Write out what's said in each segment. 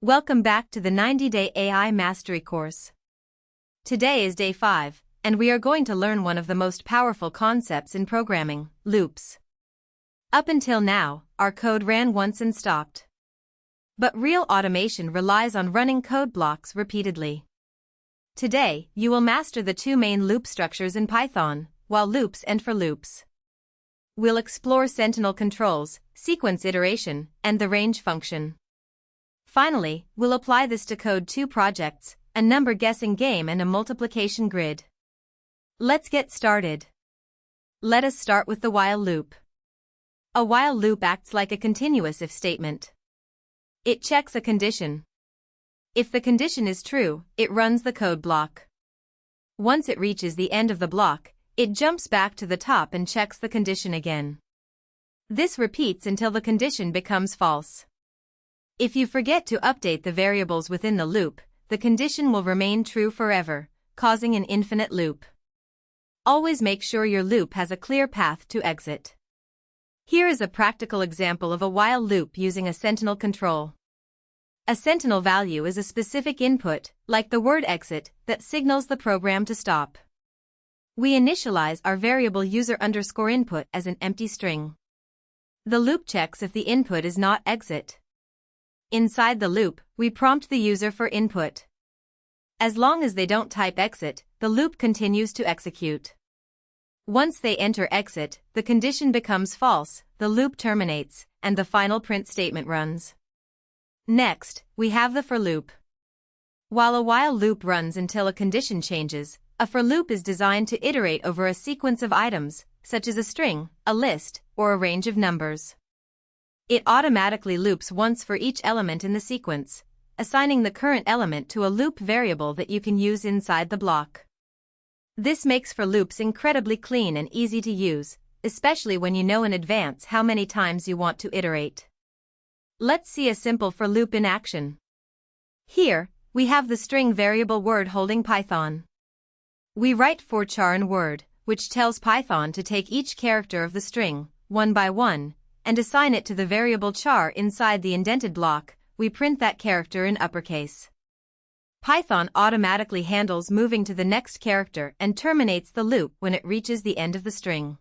Welcome back to the 90-Day AI Mastery course. Today is day 5, and we are going to learn one of the most powerful concepts in programming, loops. Up until now, our code ran once and stopped. But real automation relies on running code blocks repeatedly. Today, you will master the two main loop structures in Python, while loops and for loops. We'll explore sentinel controls, sequence iteration, and the range function. Finally, we'll apply this to code two projects, a number guessing game and a multiplication grid. Let's get started. Let us start with the while loop. A while loop acts like a continuous if statement. It checks a condition. If the condition is true, it runs the code block. Once it reaches the end of the block, it jumps back to the top and checks the condition again. This repeats until the condition becomes false. If you forget to update the variables within the loop, the condition will remain true forever, causing an infinite loop. Always make sure your loop has a clear path to exit. Here is a practical example of a while loop using a sentinel control. A sentinel value is a specific input, like the word exit, that signals the program to stop. We initialize our variable user_input as an empty string. The loop checks if the input is not exit. Inside the loop, we prompt the user for input. As long as they don't type exit, the loop continues to execute. Once they enter exit, the condition becomes false, the loop terminates, and the final print statement runs. Next, we have the for loop. While a while loop runs until a condition changes, a for loop is designed to iterate over a sequence of items, such as a string, a list, or a range of numbers. It automatically loops once for each element in the sequence, assigning the current element to a loop variable that you can use inside the block. This makes for loops incredibly clean and easy to use, especially when you know in advance how many times you want to iterate. Let's see a simple for loop in action. Here, we have the string variable word holding Python. We write for char in word, which tells Python to take each character of the string, one by one, and assign it to the variable char inside the indented block. We print that character in uppercase. Python automatically handles moving to the next character and terminates the loop when it reaches the end of the string.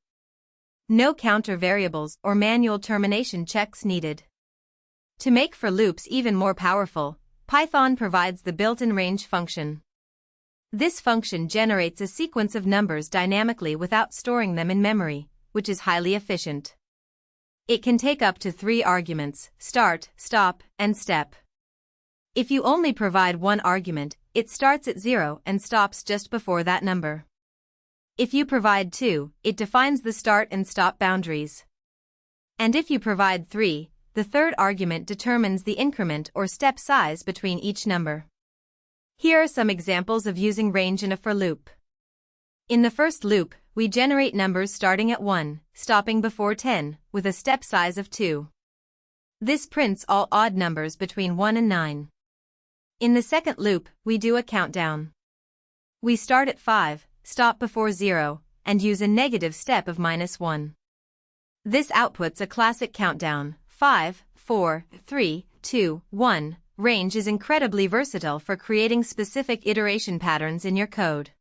No counter variables or manual termination checks needed. To make for loops even more powerful, Python provides the built-in range function. This function generates a sequence of numbers dynamically without storing them in memory, which is highly efficient. It can take up to 3 arguments, start, stop, and step. If you only provide one argument, it starts at 0 and stops just before that number. If you provide 2, it defines the start and stop boundaries. And if you provide 3, the third argument determines the increment or step size between each number. Here are some examples of using range in a for loop. In the first loop, we generate numbers starting at 1, stopping before 10, with a step size of 2. This prints all odd numbers between 1 and 9. In the second loop, we do a countdown. We start at 5, stop before 0, and use a negative step of -1. This outputs a classic countdown, 5, 4, 3, 2, 1. Range is incredibly versatile for creating specific iteration patterns in your code.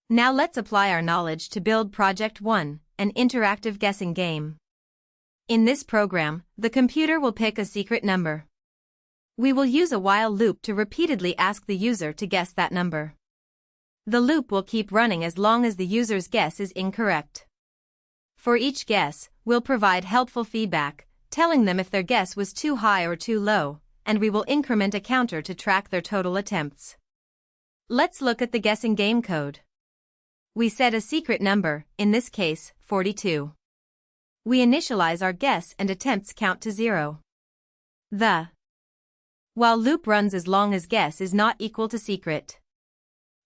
Now let's apply our knowledge to build Project 1, an interactive guessing game. In this program, the computer will pick a secret number. We will use a while loop to repeatedly ask the user to guess that number. The loop will keep running as long as the user's guess is incorrect. For each guess, we'll provide helpful feedback, telling them if their guess was too high or too low, and we will increment a counter to track their total attempts. Let's look at the guessing game code. We set a secret number, in this case, 42. We initialize our guess and attempts count to 0. The while loop runs as long as guess is not equal to secret.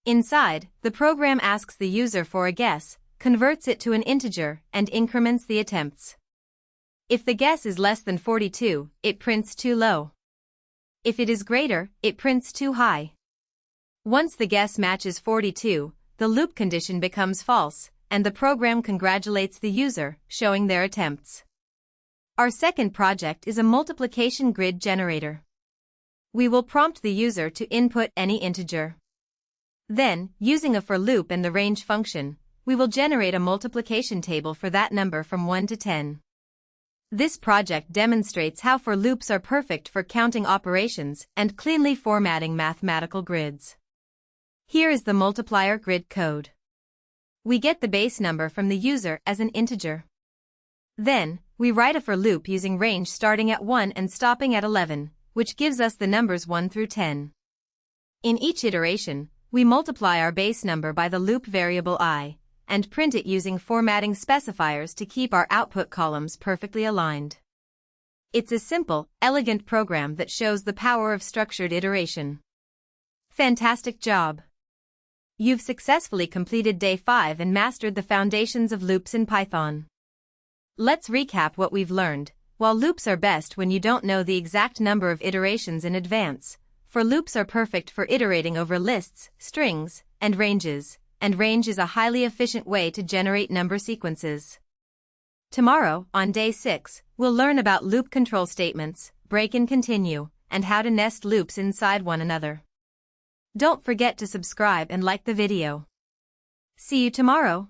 Inside, the program asks the user for a guess, converts it to an integer, and increments the attempts. If the guess is less than 42, it prints too low. If it is greater, it prints too high. Once the guess matches 42, the loop condition becomes false, and the program congratulates the user, showing their attempts. Our second project is a multiplication grid generator. We will prompt the user to input any integer. Then, using a for loop and the range function, we will generate a multiplication table for that number from 1 to 10. This project demonstrates how for loops are perfect for counting operations and cleanly formatting mathematical grids. Here is the multiplier grid code. We get the base number from the user as an integer. Then, we write a for loop using range starting at 1 and stopping at 11, which gives us the numbers 1 through 10. In each iteration, we multiply our base number by the loop variable I, and print it using formatting specifiers to keep our output columns perfectly aligned. It's a simple, elegant program that shows the power of structured iteration. Fantastic job! You've successfully completed day 5 and mastered the foundations of loops in Python. Let's recap what we've learned. While loops are best when you don't know the exact number of iterations in advance, for loops are perfect for iterating over lists, strings, and ranges, and range is a highly efficient way to generate number sequences. Tomorrow, on day 6, we'll learn about loop control statements, break and continue, and how to nest loops inside one another. Don't forget to subscribe and like the video. See you tomorrow.